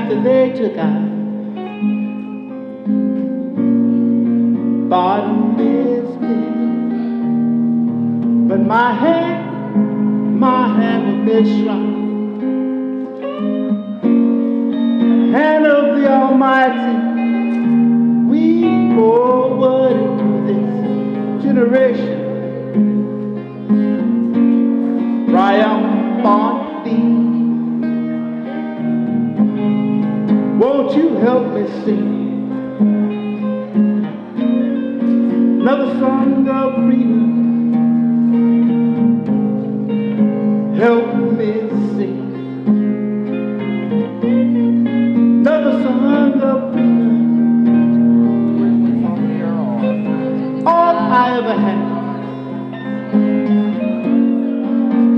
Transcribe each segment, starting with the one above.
after they took out bottom biscuit. But my hand was made strong. Hand of the Almighty, we forward into this generation. Triumphantly, won't you help me sing another song of freedom? Help me sing another song of freedom. All I ever had,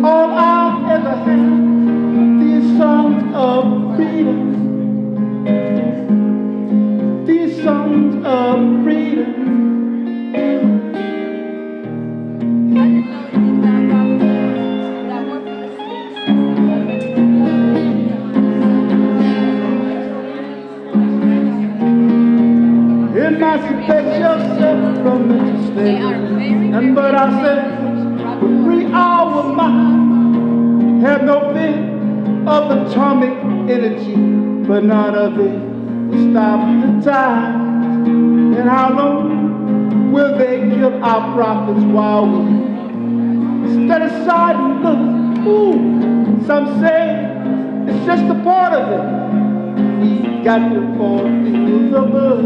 all I ever had, these songs of freedom, these songs of freedom. Emancipate yourself from mental slavery, and but I said, with free our mind, have no fear of atomic energy, but none of it will stop the time. And how long will they kill our prophets while we stand aside and look? Ooh, some say it's just a part of it. We got to fulfill the book.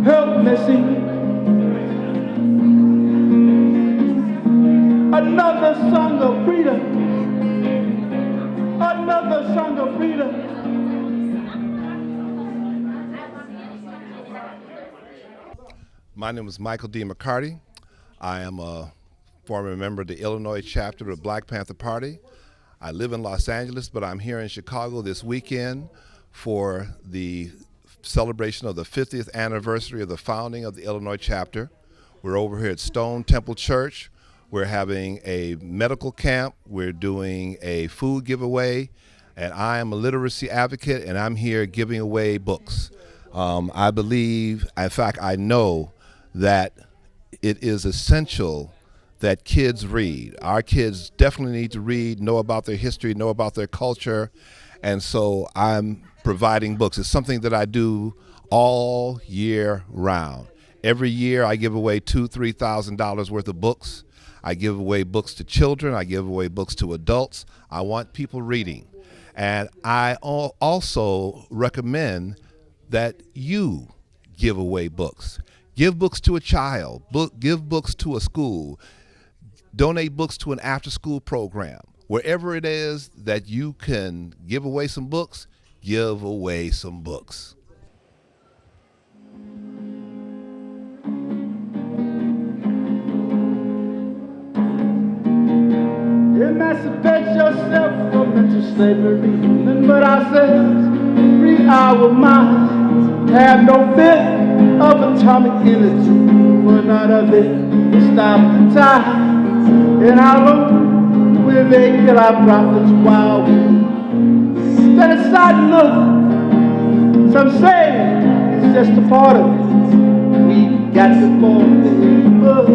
Help me sing another song of freedom, another song of freedom. My name is Michael D. McCarty. I am a former member of the Illinois chapter of the Black Panther Party. I live in Los Angeles, but I'm here in Chicago this weekend for the celebration of the 50th anniversary of the founding of the Illinois chapter. We're over here at Stone Temple Church. We're having a medical camp. We're doing a food giveaway, and I am a literacy advocate, and I'm here giving away books. I believe, in fact, I know that it is essential that kids read. Our kids definitely need to read, know about their history, know about their culture, and so I'm providing books. It's something that I do all year round. Every year I give away $2,000 to $3,000 worth of books. I give away books to children. I give away books to adults. I want people reading. And I also recommend that you give away books. Give books to a child. Give books to a school. Donate books to an after-school program. Wherever it is that you can give away some books, give away some books. Emancipate yourself from mental slavery, and but ourselves, free our minds, have no fear of atomic energy, for none of it will stop the time. And how long will they kill our prophets while we stand aside and look? Some say it's just a part of it. We got to fulfill the book.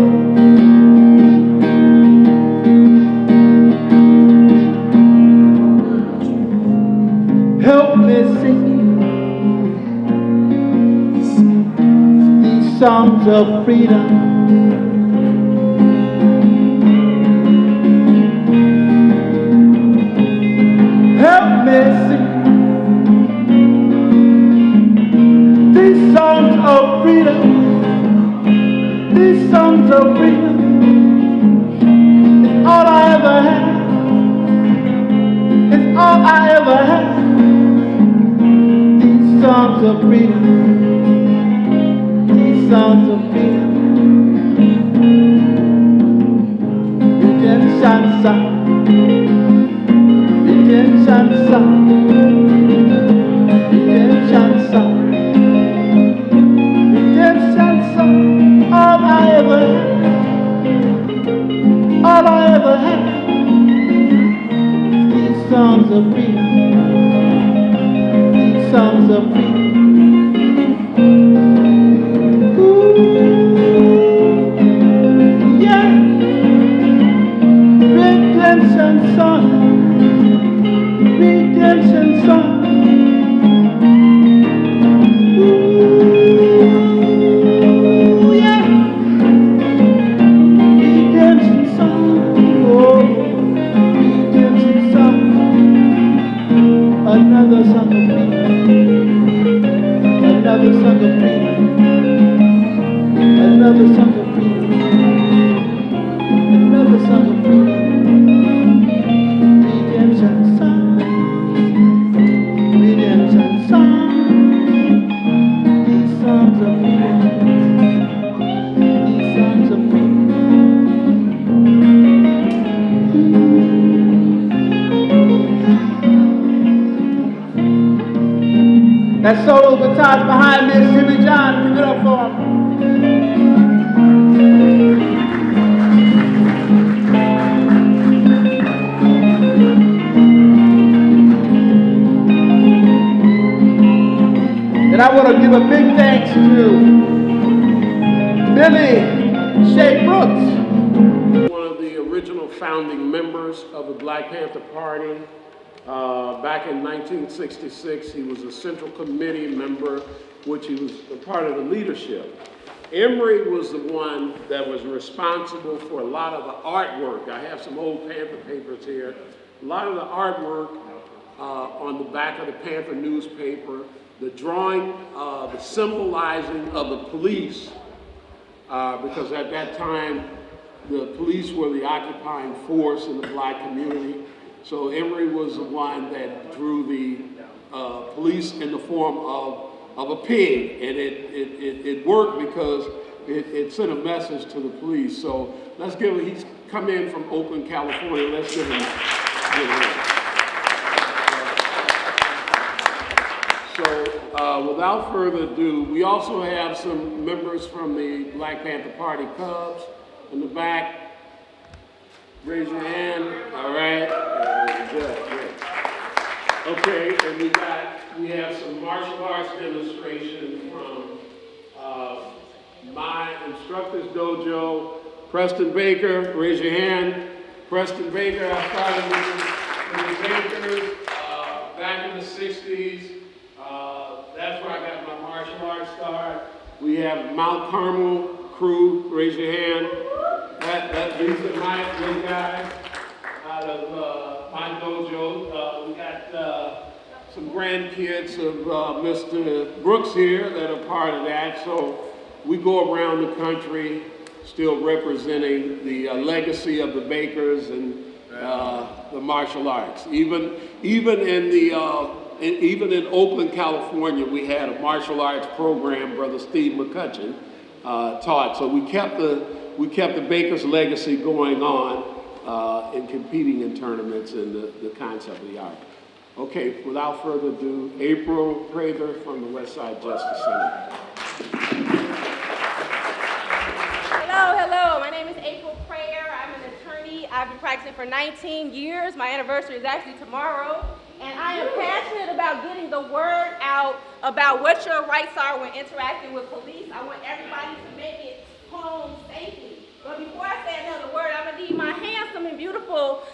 Help me sing these songs of freedom. Help me sing these songs of freedom. These songs of freedom. It's all I ever had. It's all I ever had. Songs of freedom, these songs of freedom. Redemption song, redemption song, redemption song, redemption song. All I ever had. another song of freedom, another song of freedom, redemption song, redemption song, these songs of freedom, these songs of freedom. That solo guitar's behind me is Jimmy John. Give it up for him. And I want to give a big thanks to Billy Shea Brooks. One of the original founding members of the Black Panther Party. Back in 1966, he was a Central Committee member, which he was a part of the leadership. Emory was the one that was responsible for a lot of the artwork. I have some old Panther papers here. A lot of the artwork on the back of the Panther newspaper, the drawing, the symbolizing of the police, because at that time, the police were the occupying force in the black community. So Emory was the one that drew the police in the form of a pig, and it worked because it sent a message to the police. So let's give him, he's come in from Oakland, California, let's give him a hand. So without further ado, we also have some members from the Black Panther Party Cubs in the back. Raise your hand. All right. Good. Okay, and we have some martial arts demonstration from my instructor's dojo. Preston Baker, raise your hand. Preston Baker, I started with the Bakers back in the 60s. That's where I got my martial arts start. We have Mount Carmel crew, raise your hand. These are my young guys out of my dojo. We got some grandkids of Mr. Brooks here that are part of that. So we go around the country still representing the legacy of the Bakers and the martial arts. Even in Oakland, California, we had a martial arts program Brother Steve McCutcheon taught. So we kept the Bakers' legacy going on in competing in tournaments and the concept of the art. Okay, without further ado, April Prather from the West Side Justice Center. Hello, my name is April Prather. I'm an attorney. I've been practicing for 19 years. My anniversary is actually tomorrow. And I am passionate about getting the word out about what your rights are when interacting with police. I want everybody to make it home safely. But before I say another word, I'm gonna need my handsome and beautiful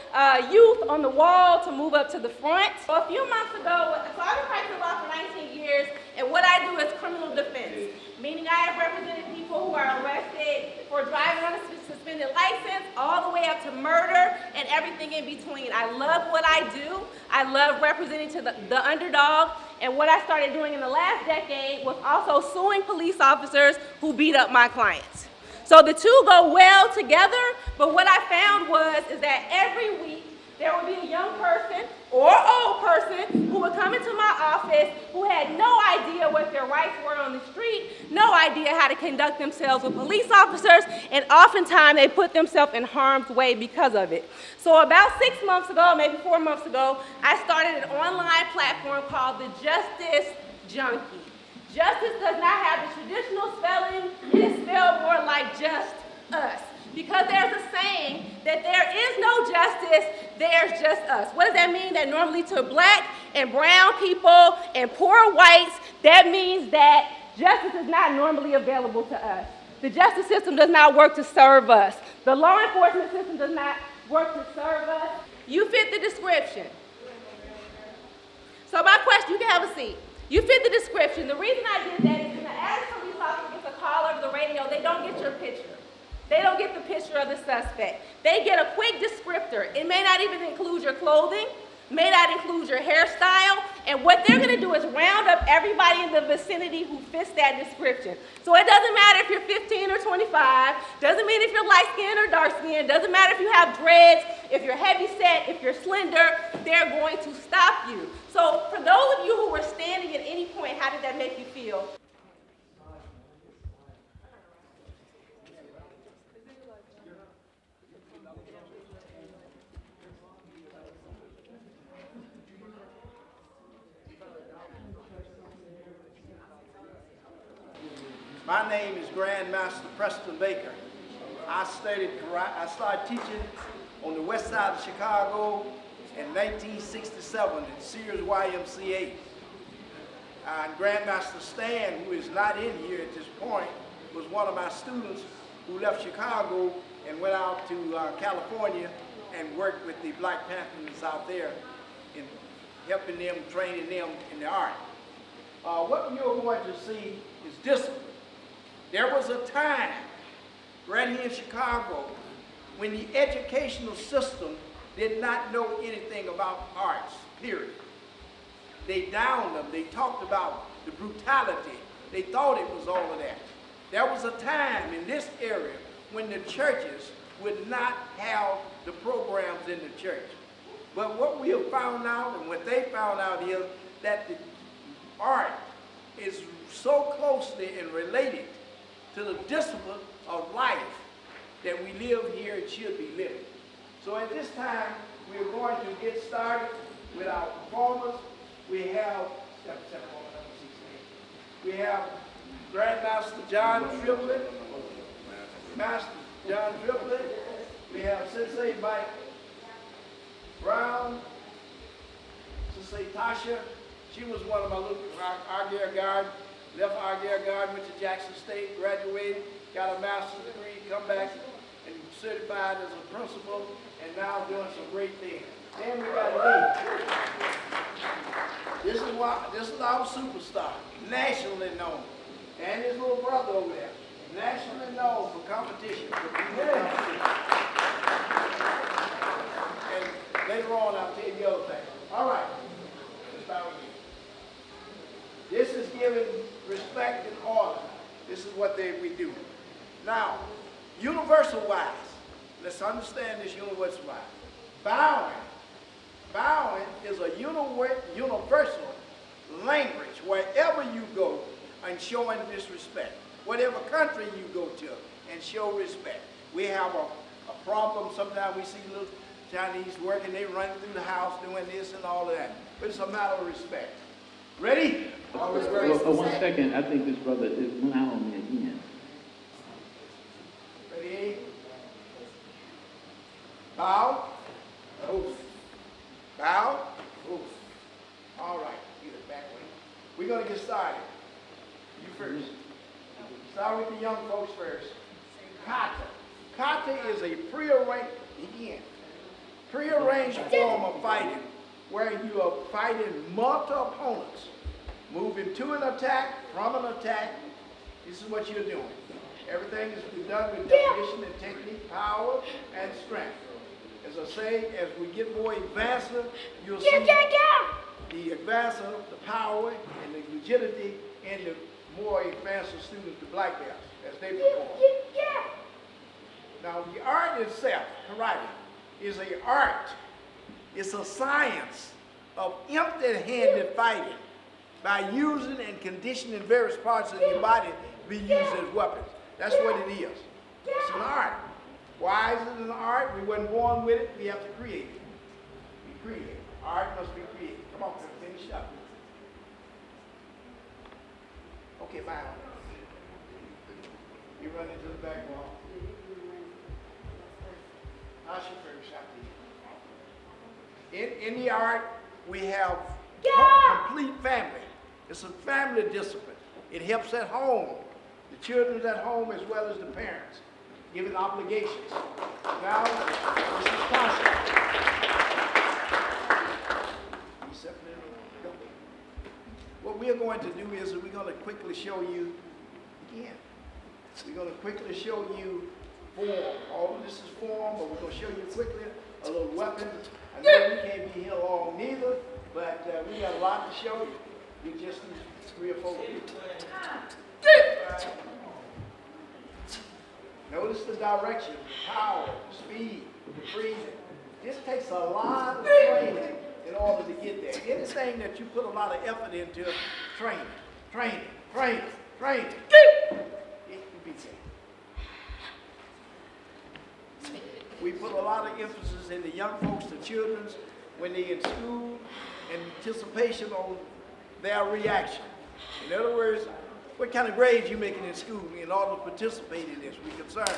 youth on the wall to move up to the front. So a few months ago, so I've been practicing law for 19 years, and what I do is criminal defense, meaning I have represented people who are arrested for driving on a suspended license, all the way up to murder and everything in between. I love what I do. I love representing to the underdog, and what I started doing in the last decade was also suing police officers who beat up my clients. So the two go well together, but what I found is that every week there would be a young person or old person who would come into my office who had no idea what their rights were on the street, no idea how to conduct themselves with police officers, and oftentimes they put themselves in harm's way because of it. So about 6 months ago, maybe 4 months ago, I started an online platform called the Justice Junkie. Justice does not have the traditional spelling. It is spelled more like just us. Because there's a saying that there is no justice, there's just us. What does that mean? That normally to black and brown people and poor whites, that means that justice is not normally available to us. The justice system does not work to serve us. The law enforcement system does not work to serve us. You fit the description. So my question, you can have a seat. You fit the description. The reason I did that is when the average police officer gets a call over the radio, they don't get your picture. They don't get the picture of the suspect. They get a quick descriptor. It may not even include your clothing, may not include your hairstyle, And what they're going to do is round up everybody in the vicinity who fits that description. So it doesn't matter if you're 15 or 25, doesn't mean if you're light-skinned or dark-skinned, doesn't matter if you have dreads, if you're heavy-set, if you're slender, they're going to stop you. So for those of you who were standing at any point, how did that make you feel? My name is Grandmaster Preston Baker. I started teaching on the west side of Chicago in 1967 at Sears YMCA. And Grandmaster Stan, who is not in here at this point, was one of my students who left Chicago and went out to California and worked with the Black Panthers out there in helping them, training them in the art. What you're going to see is discipline. There was a time right here in Chicago when the educational system did not know anything about arts, period. They downed them. They talked about the brutality. They thought it was all of that. There was a time in this area when the churches would not have the programs in the church. But what we have found out and what they found out is that the art is so closely and related to the discipline of life that we live here and should be living. So at this time, we are going to get started with our performers. We have Grandmaster John Triplett, Master John Triplett. We have Sensei Mike Brown, Sensei Tasha. She was one of my little Argyle Guard. Left Argyle Guard, went to Jackson State, graduated, got a master's degree, come back and certified as a principal, and now doing some great things. Then we got Lee. This is our superstar, nationally known. And his little brother over there, nationally known for competition. And later on, I'll tell you the other thing. All right, let's start with you. This is giving respect and order. This is what we do. Now, universal-wise, let's understand this universal-wise. Bowing is a universal language wherever you go and showing this respect. Whatever country you go to and show respect. We have a problem. Sometimes we see little Chinese working, they run through the house doing this and all of that. But it's a matter of respect. Ready? Well, 1 second. I think this brother went out on me again. Ready? Bow. Oof. Bow. Oof. All right. Get it back way. We're going to get started. You first. Start with the young folks first. Kata. Kata is a prearranged form of fighting where you are fighting multiple opponents, moving to an attack, from an attack. This is what you're doing. Everything is done with definition and technique, power, and strength. As I say, as we get more advanced, you'll see the advance of the power and the rigidity in the more advanced students, the black belts, as they perform. Now, the art itself, karate, is an art. It's a science of empty-handed fighting by using and conditioning various parts of your body to be used as weapons. That's what it is. It's an art. Why is it an art? We weren't born with it. We have to create it. We create it. Art must be created. Come on, finish up. Okay, bye. You run into the back wall. I'll shoot first after you. In the art, we have complete family. It's a family discipline. It helps at home. The children at home as well as the parents, giving obligations. Now, this is Tasha. What we are going to do is we're going to quickly show you, again, we're going to quickly show you form. All of this is form, but we're going to show you quickly a little weapon. I know we can't be here long neither, But we got a lot to show you. We just need 3 or 4 people. Notice the direction, the power, the speed, the freezing. This takes a lot of training in order to get there. Anything that you put a lot of effort into, training, it can be there. We put a lot of emphasis in the young folks, the children's, when they're in school, and anticipation on their reaction. In other words, what kind of grades you making in school in order to participate in this? We're concerned.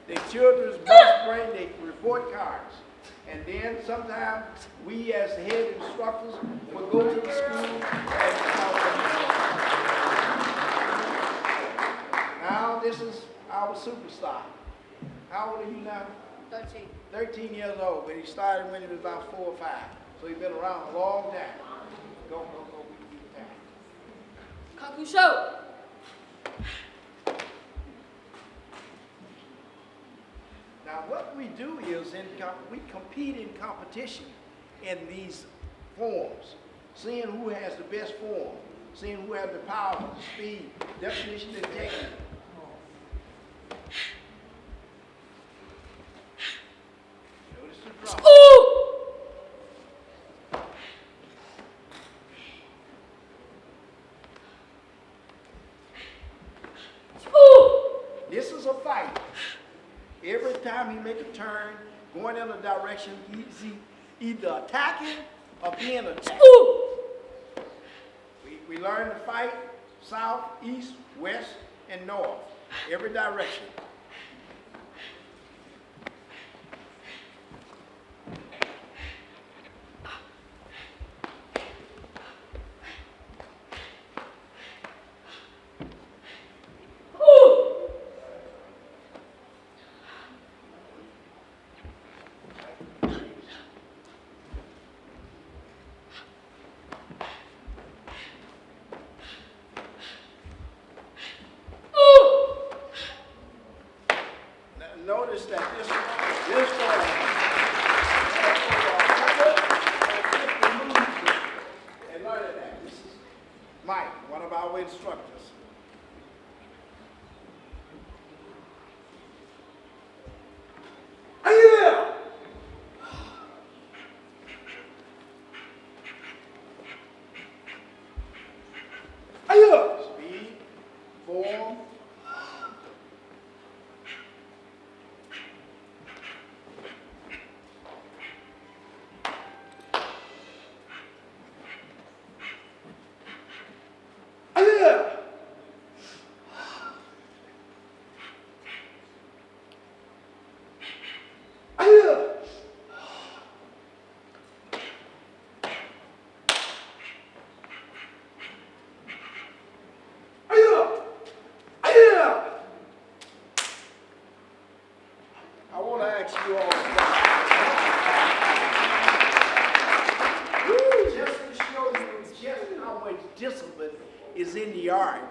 The children's must bring their report cards. And then sometimes we as the head instructors will go to the school and now this is our superstar. How old are you now? 13. 13 years old, but he started when he was about 4 or 5. So he's been around a long time. Go. Kaku show. Now what we do is we compete in competition in these forms, seeing who has the best form, seeing who has the power, the speed, definition, and technique. Notice the drop. This is a fight. Every time he makes a turn, going in a direction, he's either attacking or being attacked. We learn to fight south, east, west, and north, every direction. Notice that this and learn that. This is Mike, one of our instructors. Speed, form. I want to ask you all just to show you just how much discipline is in the art.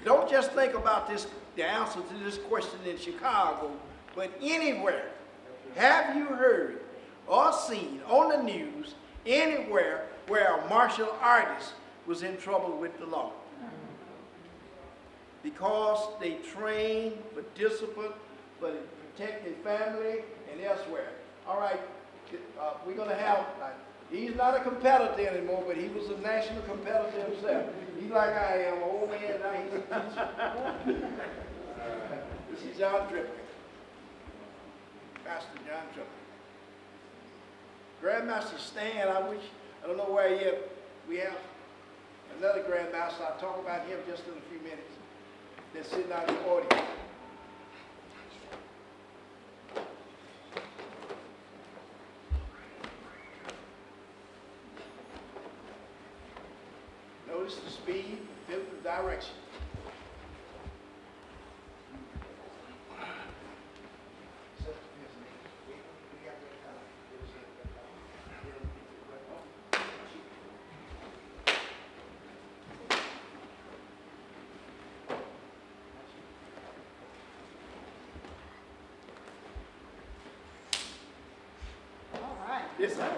Don't just think about this, the answer to this question in Chicago, but anywhere. Have you heard or seen on the news anywhere where a martial artist was in trouble with the law? Because they train for discipline, for protecting family and elsewhere. All right, we're going to have, he's not a competitor anymore, but he was a national competitor himself. He's like I am, an old man now. This is John Trippett, Pastor John Trippett. Grandmaster Stan, I don't know where he is. We have another Grandmaster. I'll talk about him just in a few minutes. They're sitting out in the audience. Notice the speed, the fifth of direction. Yes, sir.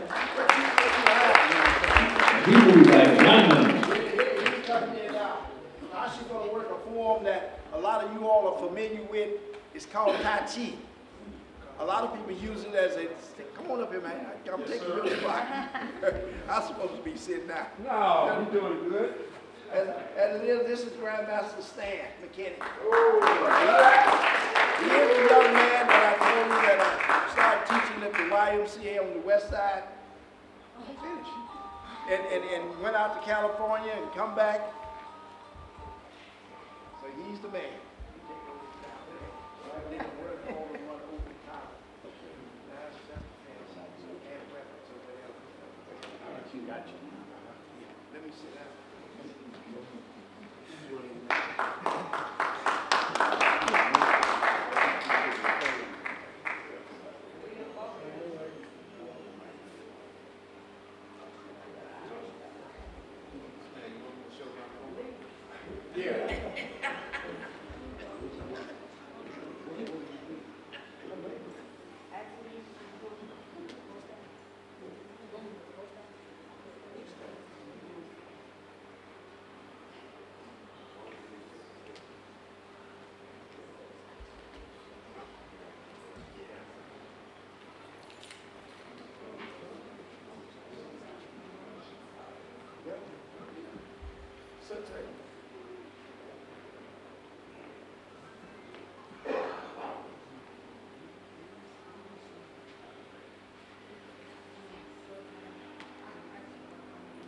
actually going to work a form that a lot of you all are familiar with. It's called Tai Chi. A lot of people use it as a, come on up here, man. I'm taking your spot. I'm supposed to be sitting down. No, you're doing good. As it is, this is Grandmaster Stan McKinney. He is the young man that I told you that I started teaching at the YMCA on the west side. I'm finished. And went out to California and come back. So he's the man. Got you. Let me sit down.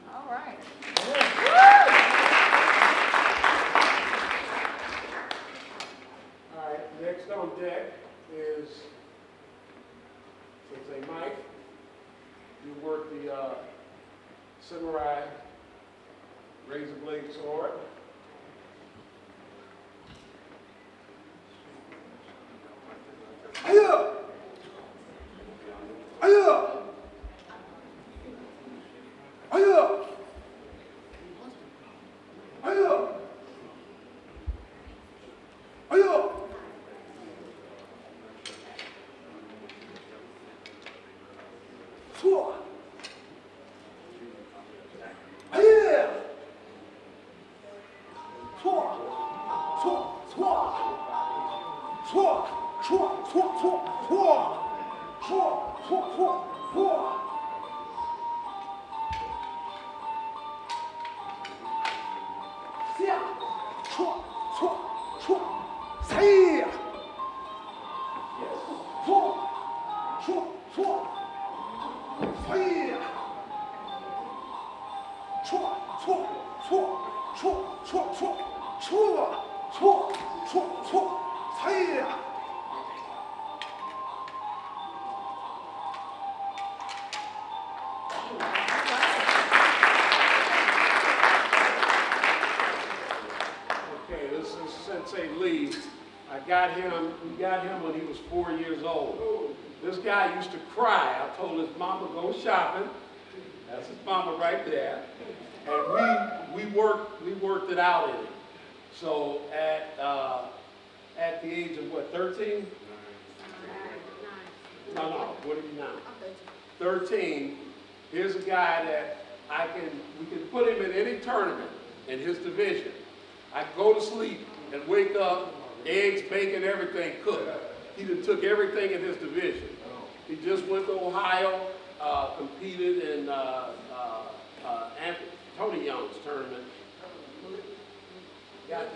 All right. All right, next on deck is Sensei Mike. You work the samurai razor blade sword. We got him when he was 4 years old. This guy used to cry. I told his mama, go shopping. That's his mama right there. And we worked it out in it. So at the age of what, 13? No, what are you now? 13. Here's a guy that we can put him in any tournament in his division. I go to sleep and wake up, eggs, bacon, everything cooked. He done took everything in his division. He just went to Ohio, competed in Tony Young's tournament. Got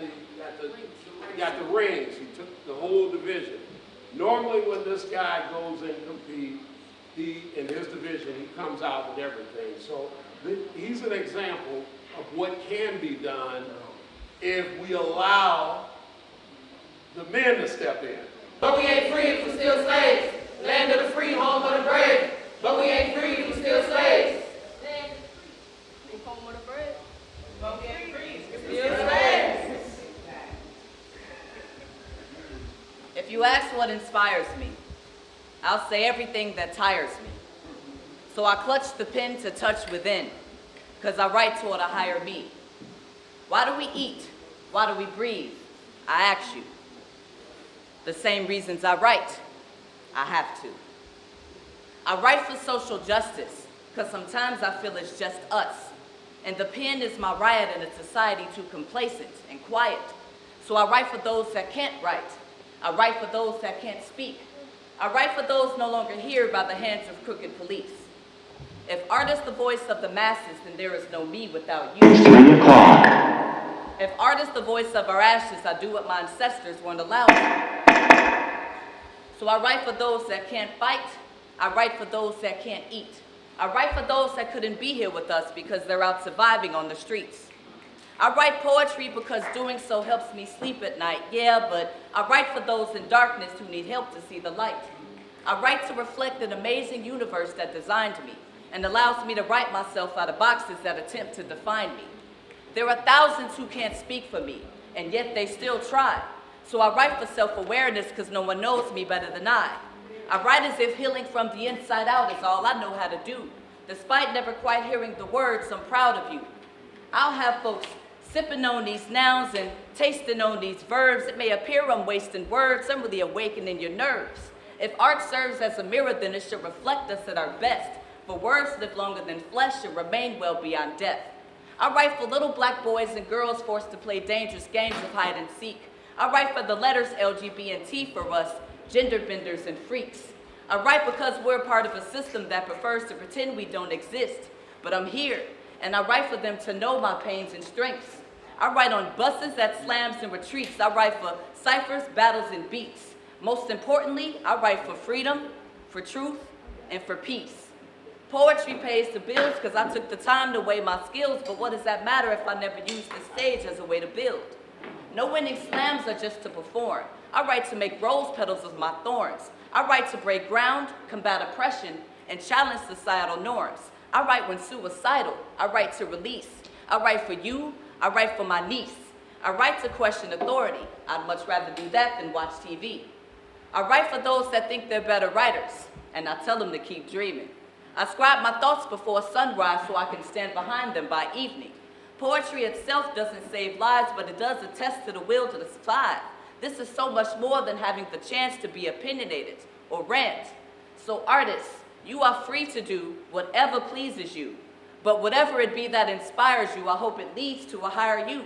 the rings. He took the whole division. Normally when this guy goes and competes, in his division, he comes out with everything. So he's an example of what can be done if we allow the men to step in. But we ain't free if we still slaves. Land of the free, home of the brave. But we ain't free if we still slaves. Land of the free, home of the brave. But we ain't free if we still slaves. If you ask what inspires me, I'll say everything that tires me. So I clutch the pen to touch within, because I write toward a higher me. Why do we eat? Why do we breathe? I ask you. The same reasons I write. I have to. I write for social justice, because sometimes I feel it's just us. And the pen is my riot in a society too complacent and quiet. So I write for those that can't write. I write for those that can't speak. I write for those no longer here by the hands of crooked police. If art is the voice of the masses, then there is no me without you. 3 o'clock. If art is the voice of our ashes, I do what my ancestors weren't allowed to. So I write for those that can't fight. I write for those that can't eat. I write for those that couldn't be here with us because they're out surviving on the streets. I write poetry because doing so helps me sleep at night, yeah, but I write for those in darkness who need help to see the light. I write to reflect an amazing universe that designed me and allows me to write myself out of boxes that attempt to define me. There are thousands who can't speak for me, and yet they still try. So I write for self-awareness because no one knows me better than I. I write as if healing from the inside out is all I know how to do. Despite never quite hearing the words, I'm proud of you. I'll have folks sipping on these nouns and tasting on these verbs. It may appear I'm wasting words, I'm really awakening your nerves. If art serves as a mirror, then it should reflect us at our best. For words live longer than flesh and remain well beyond death. I write for little black boys and girls forced to play dangerous games of hide and seek. I write for the letters LGBT for us, gender benders and freaks. I write because we're part of a system that prefers to pretend we don't exist. But I'm here, and I write for them to know my pains and strengths. I write on buses, at slams and retreats. I write for ciphers, battles, and beats. Most importantly, I write for freedom, for truth, and for peace. Poetry pays the bills because I took the time to weigh my skills, but what does that matter if I never use the stage as a way to build? No winning slams are just to perform. I write to make rose petals of my thorns. I write to break ground, combat oppression, and challenge societal norms. I write when suicidal. I write to release. I write for you. I write for my niece. I write to question authority. I'd much rather do that than watch TV. I write for those that think they're better writers, and I tell them to keep dreaming. I scribe my thoughts before sunrise so I can stand behind them by evening. Poetry itself doesn't save lives, but it does attest to the will to survive. This is so much more than having the chance to be opinionated or rant. So artists, you are free to do whatever pleases you. But whatever it be that inspires you, I hope it leads to a higher you.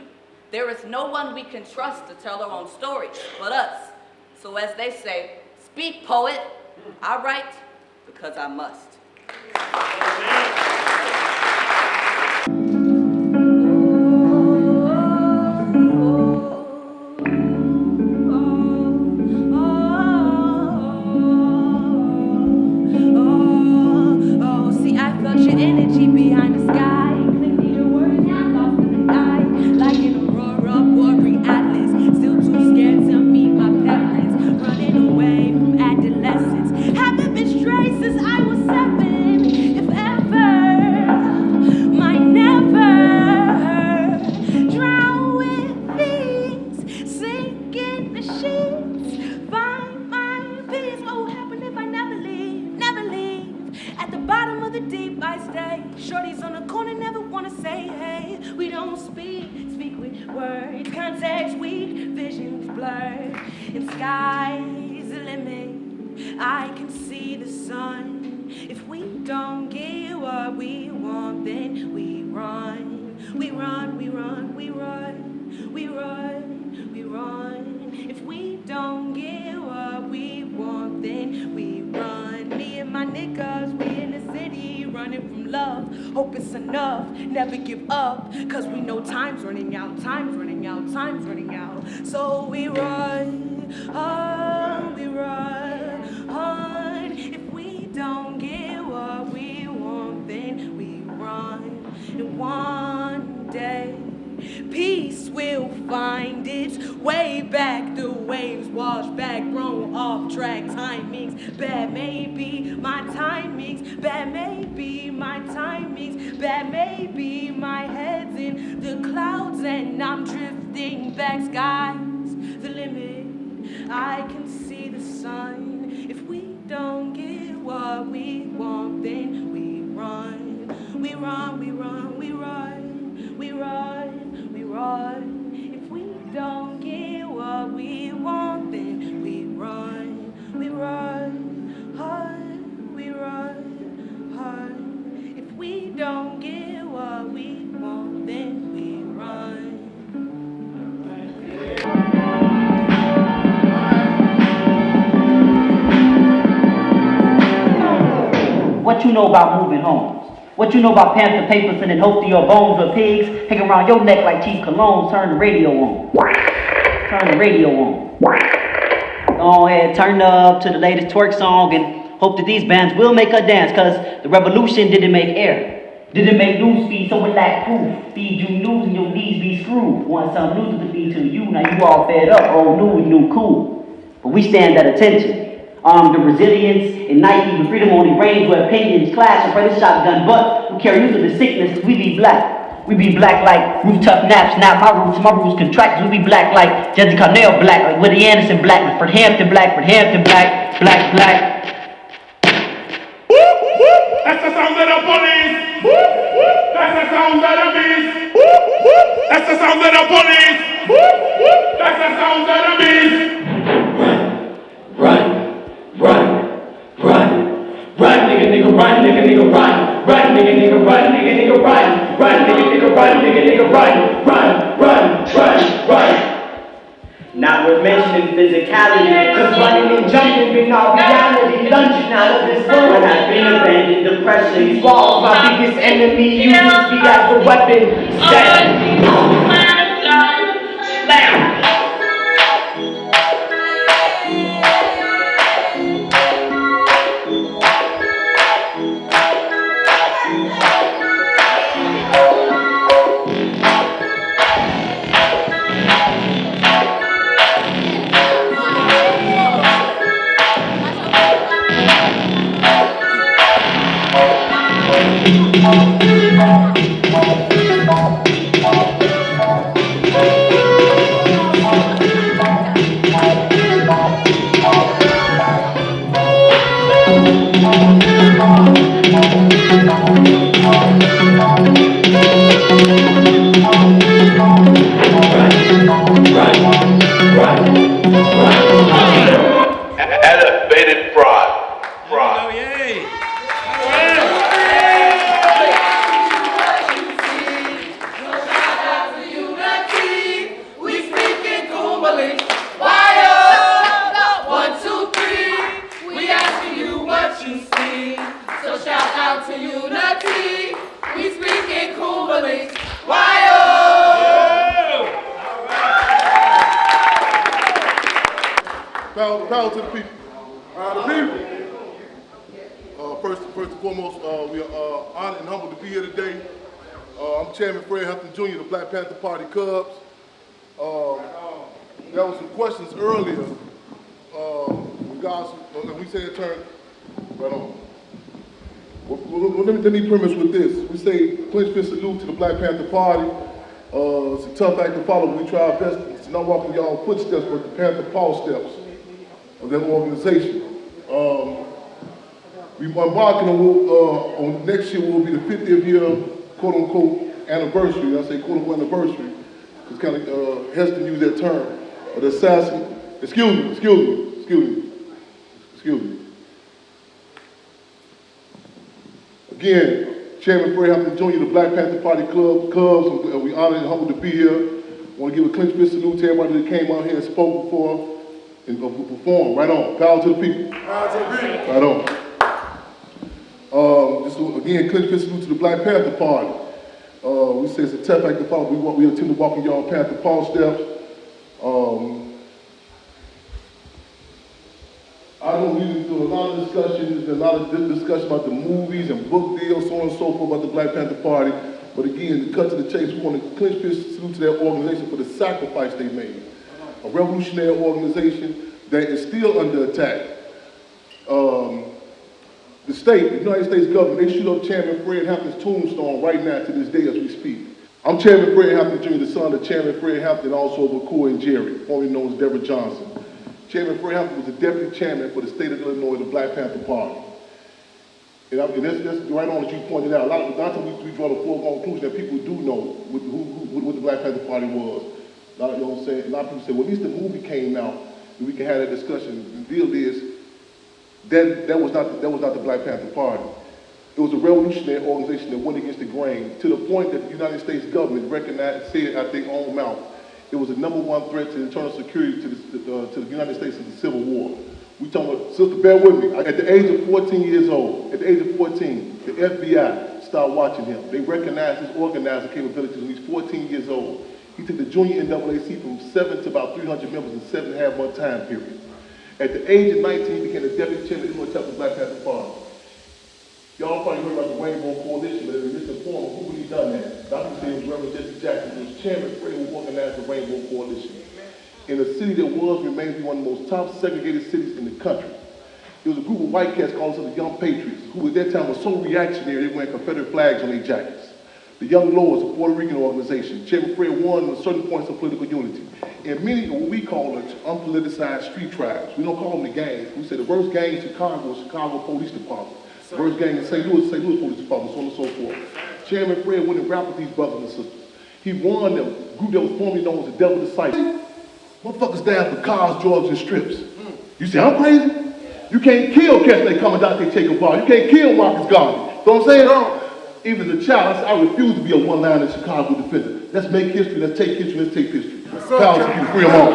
There is no one we can trust to tell our own stories but us. So as they say, speak poet, I write because I must. See, I felt your energy behind the sky. Cling to your words, now lost in the night. Like an aurora, boring atlas. Still too scared to meet my parents. Running away from adolescence. Haven't been straight since I was 7. If ever, might never. Drown with these, sink in the sheets. Find my peace. What will happen if I never leave? Never leave. At the bottom of the deep I stay. Shorties on the corner never wanna say hey. We don't speak with words. Context weak, visions blurred. And sky's the limit. I can see the sun. If we don't get what we want, then we run. We run, we run, we run. We run, we run. If we don't get what we want, then we run. Me and my niggas, we in the city, running from love. Hope it's enough, never give up. Cause we know time's running out, time's running out, time's running out. So we run, we run, on. If we don't get what we want, then we run. And one day, peace will find its way back. The waves wash back, thrown off track. Timings bad, maybe my timings bad, maybe my timings bad, maybe my head's in the clouds and I'm drifting back. Sky's the limit. I can see the sun. If we don't get what we want, then we run. We run, we run, we run, we run, we run. If we don't get what we want, then we run, we run, we run, If we don't get what we want. What you know about moving homes? What you know about Panther papers sending hope to your bones or pigs hanging around your neck like Chief Cologne? Turn the radio on. Turn the radio on. Go ahead, turn up to the latest twerk song and hope that these bands will make her dance, cause the revolution didn't make air. Didn't make news feed, so it lacked proof. Feed you news and your knees be screwed. Want some news to feed to you, now you all fed up, old new cool. But we stand at attention. Armed with resilience and Nike with freedom only reigns where opinions clash and pray the shotgun butt. We carry news of the sickness cause we be black. We be black like roof tough naps, snap my roots contract. We be black like Jesse Cornell black, like Woody Anderson black, Fred Hampton black, black. That's the sound of the police. That's the sound of the beast. That's the sound of the police. That's the sound of the beast. Run, nigga, run, nigga, run. Run, nigga, run, nigga, run. Run, nigga, run, nigga, run. Not worth mentioning physicality, cause running and jumping been our reality. Lunging out of this world, I've been abandoned. Depression, these walls, my biggest enemy. Use me as a weapon. Elevated fraud. Power to the people. First and foremost, we are honored and humbled to be here today. I'm Chairman Fred Hampton Jr., the Black Panther Party Cubs. There was some questions earlier. We say a term, right on. Well, let me premise with this. We say clinch fist salute to the Black Panther Party. It's a tough act to follow, but we try our best to not walk in y'all footsteps, but the Panther Paw steps of that organization. We embarking on next year will be the 50th year, quote unquote, anniversary. I say quote unquote anniversary, because kind of hesitant to use that term. The assassin, excuse me. Again, Chairman Fred Hampton Jr., the Black Panther Party Cubs, and we honored and humbled to be here. I want to give a clinch fist salute to everybody that came out here and spoke before and performed. Right on. Power to the people. Power to the people. Right on. Again, clinch fist salute to the Black Panther Party. We say it's a tough act to follow. We attempt to walk in y'all Panther Paw steps. I don't really do a lot of discussions, a lot of discussion about the movies and book deals, so on and so forth about the Black Panther Party. But again, to cut to the chase, we want to clinch fist salute to their organization for the sacrifice they made. A revolutionary organization that is still under attack. The state, the United States government, they shoot up Chairman Fred Hampton's tombstone right now to this day as we speak. I'm Chairman Fred Hampton Jr., the son of Chairman Fred Hampton, also of McCoy and Jerry, formerly known as Deborah Johnson. Chairman Fred Hampton was the deputy chairman for the state of Illinois, the Black Panther Party. And that's right on as you pointed out. A lot of times we draw the foregone conclusion that people do know what the Black Panther Party was. You know what I'm saying? A lot of people say, well, at least the movie came out and we can have that discussion. The deal is that was not the Black Panther Party. It was a revolutionary organization that went against the grain to the point that the United States government recognized, said out their own mouth, it was the #1 threat to internal security to the United States in the Civil War. We talking about, sister, bear with me. At the age of 14 years old, the FBI started watching him. They recognized his organizing capabilities when he's 14 years old. He took the junior NAACP from 7 to about 300 members in 7.5 month time period. At the age of 19, he became the deputy chairman of the Illinois chapter of Black Panther Party. Y'all probably heard about the Rainbow Coalition, but in this informal, who really done that? Dr. said it was Reverend Jesse Jackson, who was Chairman Fred, who organized the Rainbow Coalition. In a city that remains one of the most top segregated cities in the country. There was a group of white cats called themselves the Young Patriots, who at that time was so reactionary they wearing Confederate flags on their jackets. The Young Lords, a Puerto Rican organization. Chairman Fred won on certain points of political unity. And many of what we call unpoliticized street tribes. We don't call them the gangs. We say the worst gang in Chicago is Chicago Police Department. The worst gang in St. Louis Police Department, so on and so forth. Chairman Fred went and rapped with these brothers and sisters. He won them, a group that was formerly known as the Devil Disciples. Motherfuckers down for cars, drugs, and strips. You say, I'm crazy? You can't kill cats they coming out there taking bar. You can't kill Marcus Garvey. You know what I'm saying? Even as a child, I refuse to be a one-liner Chicago defender. Let's make history, let's take history, let's take history. Power to you, free them all.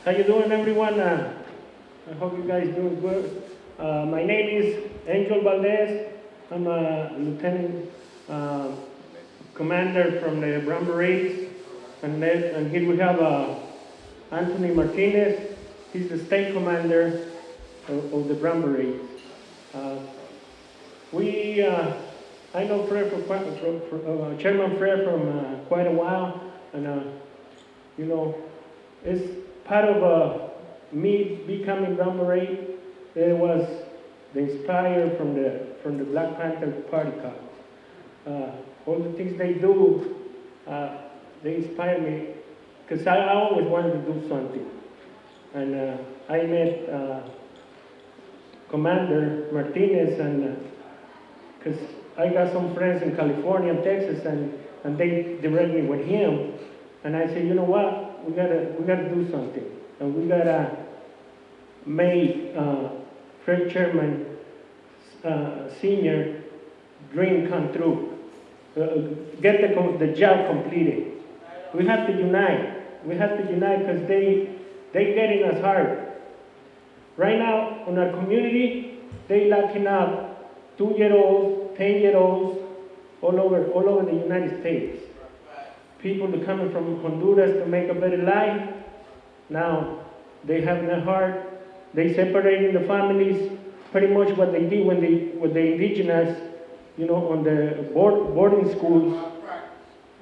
How you doing, everyone? I hope you guys doing good. My name is Angel Valdez. I'm a lieutenant commander from the Brown Berets. And here we have Anthony Martinez. He's the state commander of the Brown Berets. I know Fred Chairman Fred from quite a while, and you know, it's part of me becoming Brown Beret. It was the inspired from the Black Panther Party cause. All the things they do, they inspire me, because I always wanted to do something. And I met Commander Martinez, and because I got some friends in California and Texas, and they direct me with him. And I said, you know what, we gotta do something. And we gotta make Fred Chairman Senior dream come true. Get the job completed. We have to unite. We have to unite because they getting us hard. Right now, in our community, they locking up 2-year-olds, 10-year-olds, all over the United States. People that coming from Honduras to make a better life. Now, they have no heart. They separating the families. Pretty much what they did with the indigenous, you know, on the boarding schools,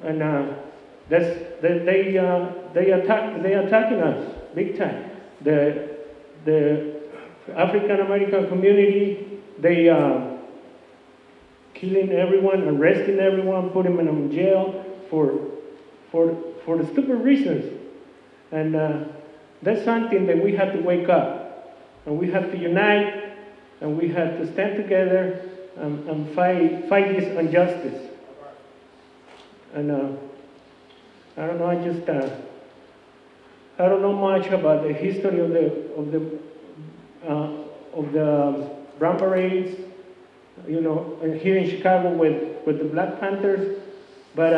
and they attacking us big time. The African American community, they killing everyone, arresting everyone, putting them in jail for the stupid reasons. And that's something that we have to wake up, and we have to unite, and we have to stand together and fight this injustice. And I don't know. I don't know much about the history of the Brown Berets, you know, here in Chicago with the Black Panthers. But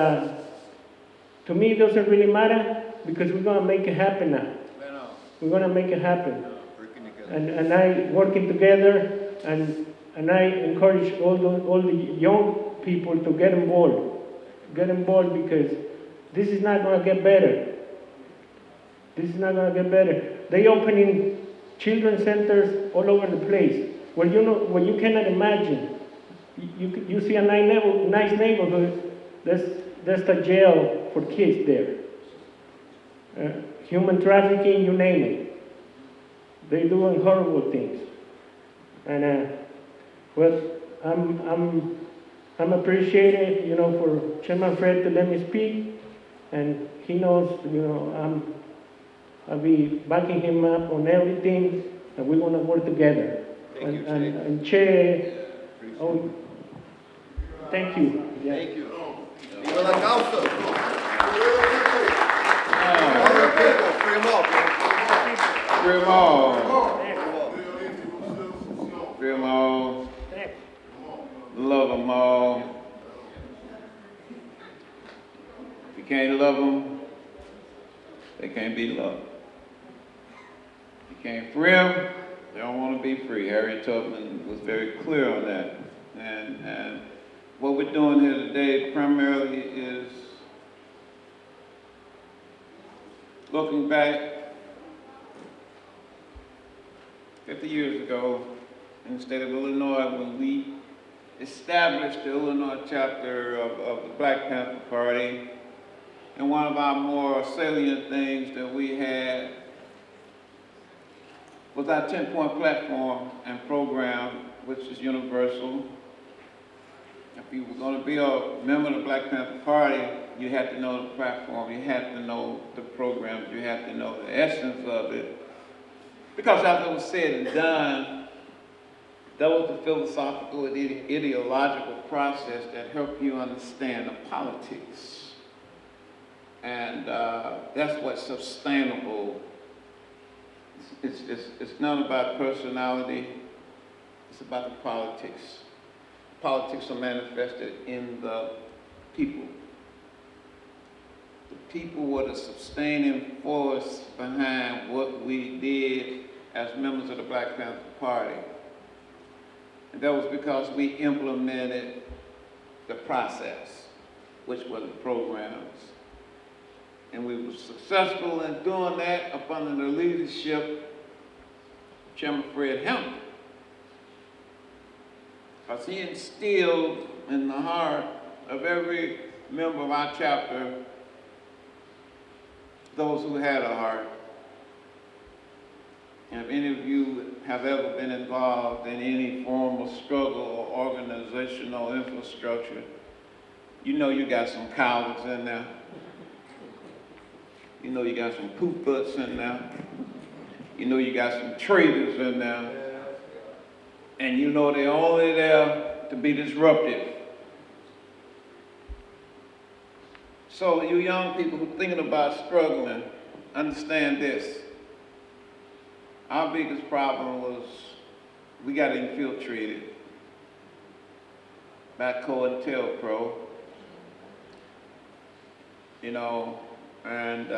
to me, it doesn't really matter because we're gonna make it happen now. We're gonna make it happen. And I working together, and I encourage all the young people to get involved. Get involved because this is not gonna get better. This is not gonna get better. They opening children's centers all over the place. Where you cannot imagine. You see a nice neighborhood, there's a jail for kids there. Human trafficking, you name it. They're doing horrible things. And well, I'm appreciated, you know, for Chairman Fred to let me speak, and he knows, you know, I'll be backing him up on everything, and we're gonna work together. And Che, oh, thank you. Yeah. Thank you. Well, like also, all the people, free them all. Free them all. Free them all. Love them all. can't love them, they can't be loved. You can't free them, they don't want to be free. Harriet Tubman was very clear on that. And what we're doing here today primarily is looking back 50 years ago in the state of Illinois when we established the Illinois chapter of the Black Panther Party. And one of our more salient things that we had was our 10-point platform and program, which is universal. If you were going to be a member of the Black Panther Party, you had to know the platform, you had to know the programs, you had to know the essence of it. Because as it was said and done, that was the philosophical and ideological process that helped you understand the politics. And that's what's sustainable. It's not about personality, it's about the politics. Politics are manifested in the people. The people were the sustaining force behind what we did as members of the Black Panther Party. And that was because we implemented the process, which were the programs. And we were successful in doing that up under the leadership of Chairman Fred Hampton. Because he instilled in the heart of every member of our chapter those who had a heart. And if any of you have ever been involved in any form of struggle or organizational infrastructure, you know you got some cowards in there. You know you got some poop butts in there. You know you got some traitors in there. And you know they're only there to be disruptive. So you young people who are thinking about struggling, understand this. Our biggest problem was we got infiltrated by COINTELPRO, you know, and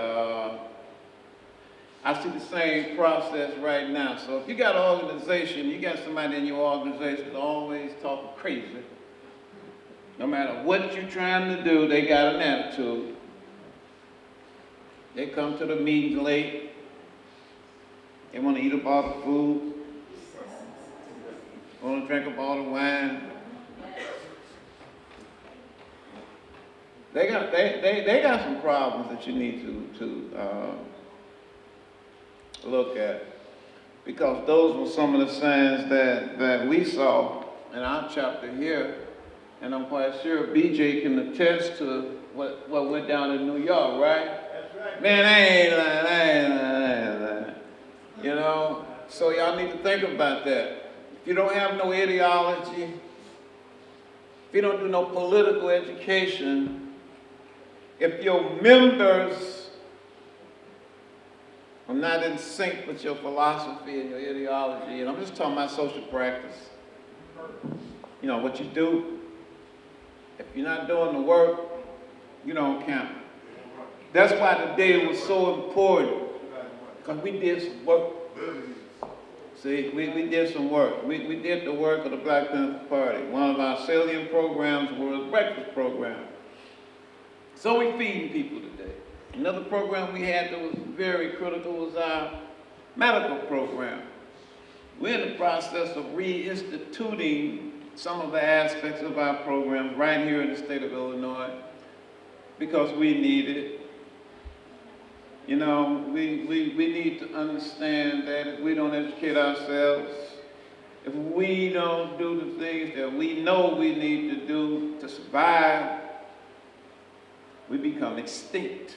I see the same process right now. So if you got an organization, you got somebody in your organization that's always talking crazy, no matter what you're trying to do, they got an attitude. They come to the meetings late. They want to eat up all the food. They want to drink up all the wine. They got some problems that you need to look at, because those were some of the signs that we saw in our chapter here, and I'm quite sure BJ can attest to what went down in New York, right? That's right. Man, I ain't lying. You know, so y'all need to think about that. If you don't have no ideology, if you don't do no political education, if your members are not in sync with your philosophy and your ideology, and I'm just talking about social practice, you know, what you do, if you're not doing the work, you don't count. That's why today was so important, because we did some work. See, we did some work. We did the work of the Black Panther Party. One of our salient programs was a breakfast program. So we're feeding people today. Another program we had that was very critical was our medical program. We're in the process of reinstituting some of the aspects of our program right here in the state of Illinois because we need it. You know, we need to understand that if we don't educate ourselves, if we don't do the things that we know we need to do to survive, we become extinct.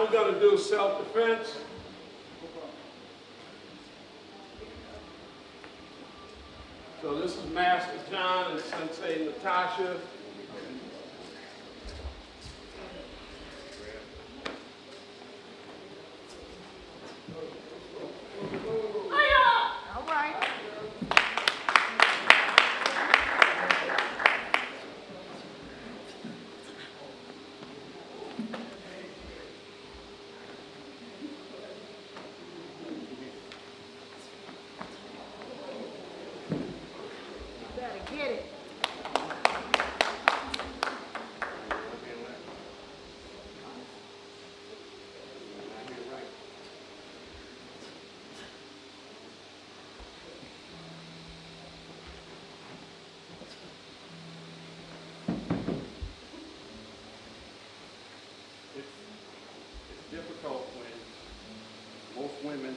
I'm going to do self-defense. So this is Master John and Sensei Natasha. All right. Better get it. It's difficult when most women,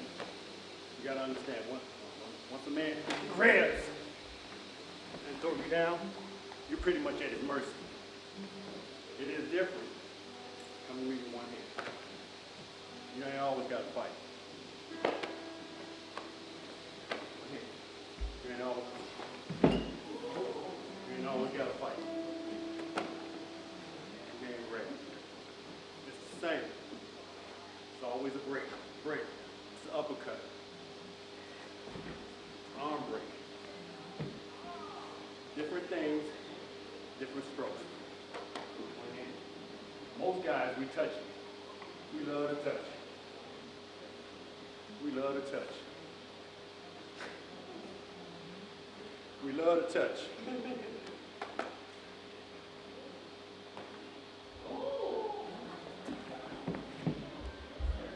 you gotta understand, once a man grabs and throws you down, you're pretty much at his mercy. It is different coming with one hand. You ain't always got to fight. You ain't always got to fight. You ain't grab. It's the same. It's always a break. It's an uppercut. Arm break. Different things, different strokes. Most guys, we touch it. We love to touch. We love to touch. We love to touch.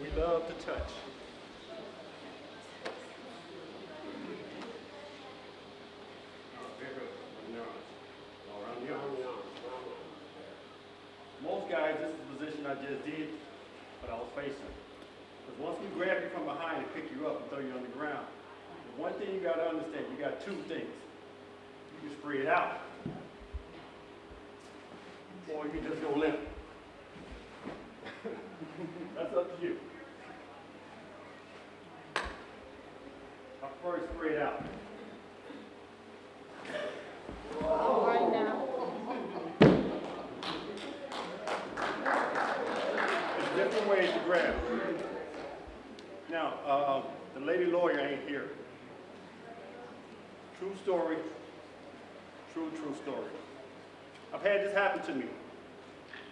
We love to touch. Most guys, this is the position I just did, but I was facing. Because once we grab you from behind and pick you up and throw you on the ground, the one thing you got to understand, you got two things. You can spread out, or you can just go limp. That's up to you. I prefer to spread out. All right now. There's different ways to grab. Now, the lady lawyer ain't here. True story. True story. I've had this happen to me.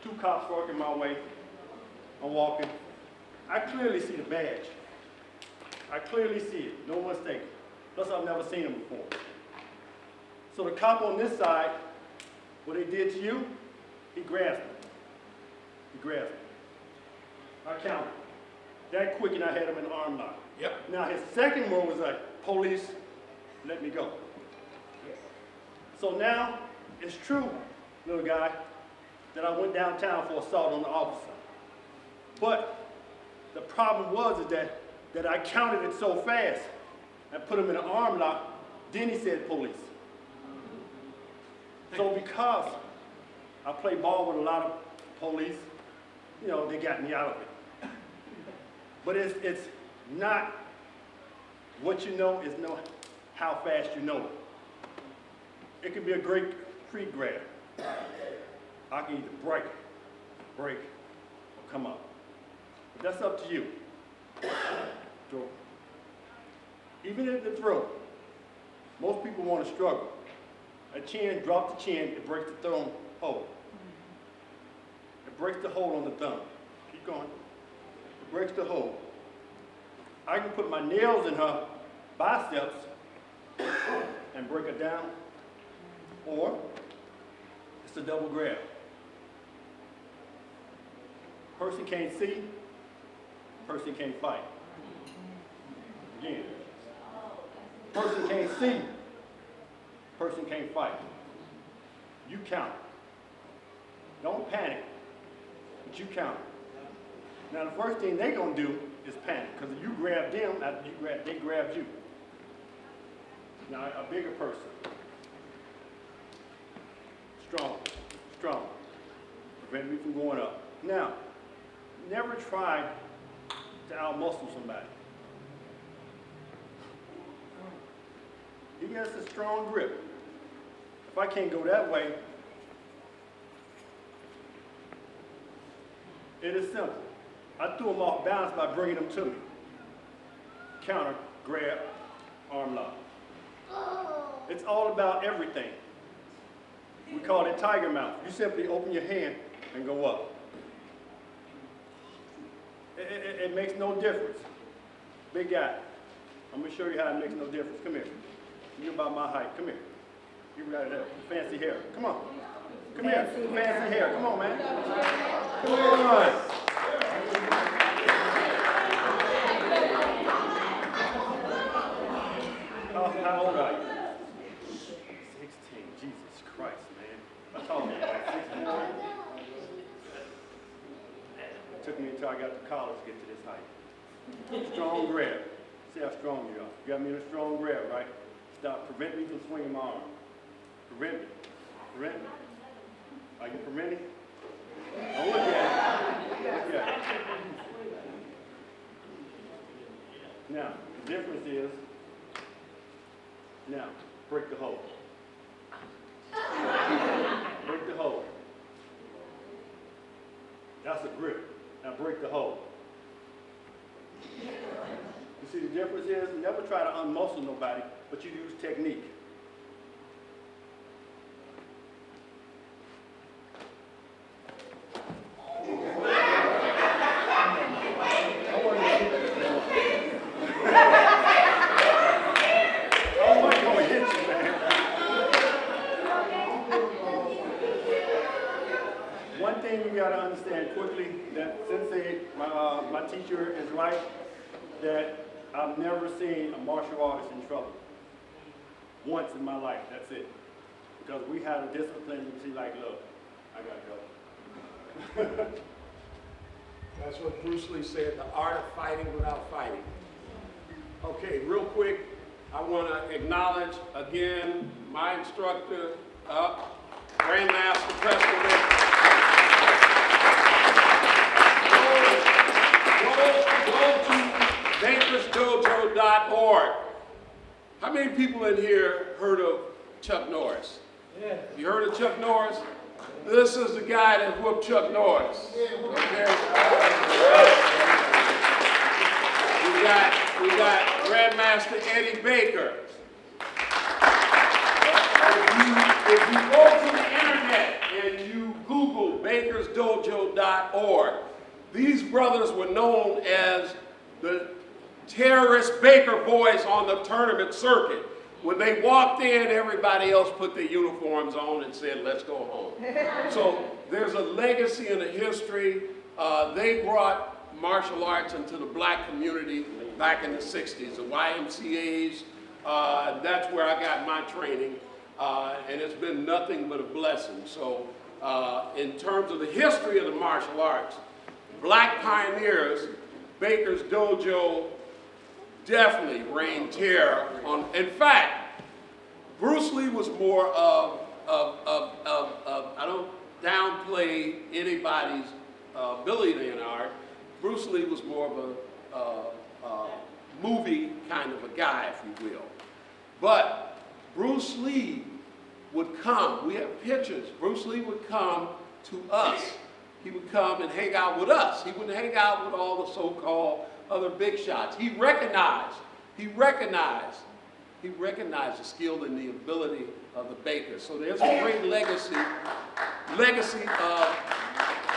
Two cops working my way. I'm walking. I clearly see the badge. I clearly see it. No mistake. Plus, I've never seen him before. So the cop on this side, what he did to you, he grasped him. He grasped him. I counted. That quick, and I had him in an arm lock. Yep. Now, his second one was like, police, let me go. So now, it's true, little guy, that I went downtown for assault on the officer. But the problem was is that I counted it so fast and put him in an arm lock, then he said police. So because I play ball with a lot of police, you know, they got me out of it. But it's not what you know, it's know how fast you know it. It can be a great free grab. I can either break, or come up. But that's up to you. Throw. Even in the throw, most people want to struggle. A chin, drop the chin, it breaks the thumb hole. It breaks the hole on the thumb. Keep going. It breaks the hole. I can put my nails in her biceps and break her down, or it's a double grab. Person can't see, person can't fight. Again, person can't see, person can't fight. You count. Don't panic, but you count. Now the first thing they're gonna do is panic, because if you grab them, after they grabbed you. Now a bigger person. Strong. Prevent me from going up. Now, never try to out-muscle somebody. He gets a strong grip. If I can't go that way, it is simple. I threw him off balance by bringing him to me. Counter, grab, arm lock. It's all about everything. We call it tiger mouth. You simply open your hand and go up. It makes no difference. Big guy, I'm gonna show you how it makes no difference. Come here. You're about my height. Come here. You right there. Fancy hair. Come on. Come here. Fancy hair. Come on, man. Come on. How old are you? 16. Jesus Christ, man. I told you, like 16. It took me until I got to college to get to this height. Strong grab. See how strong you are. You got me in a strong grab, right? Stop. Prevent me from swinging my arm. Prevent me. Prevent me. Are you preventing? Don't look at it. Look at it. Now, the difference is, now, break the hold. Break the hold. That's a grip. Now break the hold. You see the difference is, never try to unmuscle nobody, but you use technique. One thing you got to understand quickly, that Sensei, my teacher, is right, that I've never seen a martial artist in trouble. Once in my life, that's it. Because we had a discipline, you see, like, look, I gotta go. That's what Bruce Lee said, the art of fighting without fighting. Okay, real quick, I want to acknowledge again my instructor, Grandmaster Preston Baker. Go to bakersdojo.org. How many people in here heard of Chuck Norris? Yeah. You heard of Chuck Norris? This is the guy that whooped Chuck Norris. Okay. We got Grandmaster Eddie Baker. If you go to the internet and you Google bakersdojo.org, these brothers were known as the terrorist Baker boys on the tournament circuit. When they walked in, everybody else put their uniforms on and said, let's go home. So there's a legacy and a history. They brought martial arts into the black community back in the 60s, the YMCAs. That's where I got my training. And it's been nothing but a blessing. So in terms of the history of the martial arts, black pioneers, Baker's Dojo definitely reigned terror on. In fact, Bruce Lee was more of I don't downplay anybody's ability in art. Bruce Lee was more of a movie kind of a guy, if you will. But Bruce Lee would come, we have pictures, Bruce Lee would come to us. He would come and hang out with us. He wouldn't hang out with all the so-called other big shots. He recognized the skill and the ability of the Bakers. So there's a great legacy of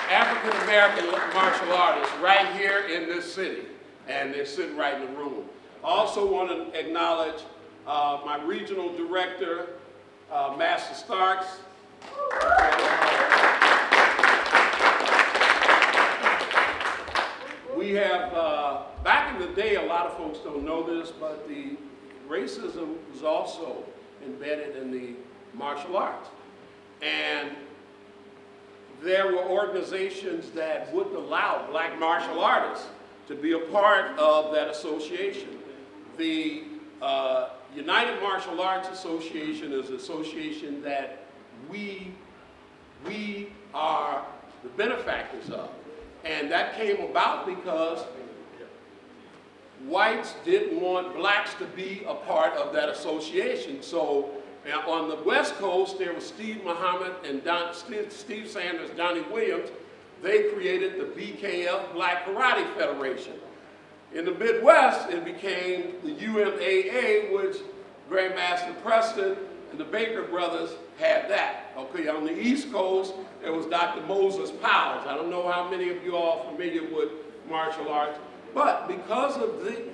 African-American martial artists right here in this city. And they're sitting right in the room. I also want to acknowledge my regional director, Master Starks. We have, back in the day, a lot of folks don't know this, but the racism was also embedded in the martial arts. And there were organizations that wouldn't allow black martial artists to be a part of that association. The United Martial Arts Association is an association that we are the benefactors of. And that came about because whites didn't want blacks to be a part of that association. So on the West Coast, there was Steve Muhammad and Steve Sanders, Donnie Williams. They created the BKF, Black Karate Federation. In the Midwest, it became the UMAA, which Grandmaster Preston and the Baker brothers had that. Okay, on the East Coast, there was Dr. Moses Powers. I don't know how many of you all are familiar with martial arts, but because of the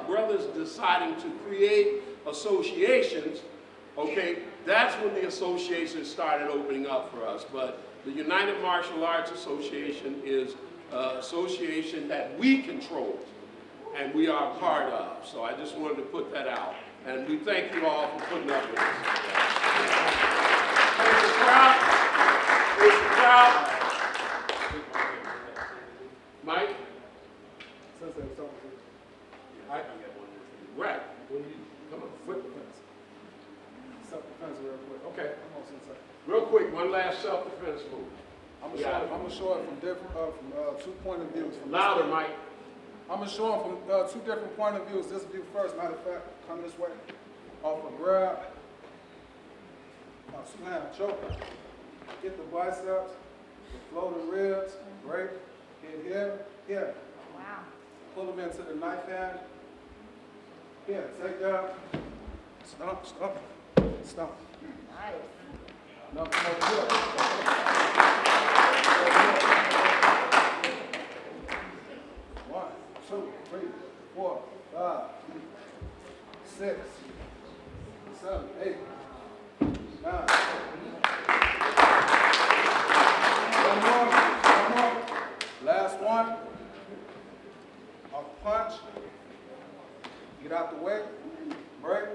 brothers deciding to create associations, okay, that's when the associations started opening up for us. But the United Martial Arts Association is an association that we control and we are part of. So I just wanted to put that out. And we thank you all for putting up with us. Mr. Crowd. Mr. Crowd. Mike? Right. Come on, flip the fence. Self-defense real quick. Okay. Real quick, one last self-defense move. I'm gonna show it from different, 2 point of views. Louder, Mike. I'm gonna show it from 2 different point of views. This view first. Matter of fact, come this way. Off a grab. Slam, choke. Get the biceps, the floating ribs, break. Hit here, here. Wow. Pull them into the knife hand. Here, take that. Stop, stop, stop. Nice. No, good. 1, 2, 3, 4, 5, 6, 7, 8, 9. One more. Last one. A punch. Get out the way. Break.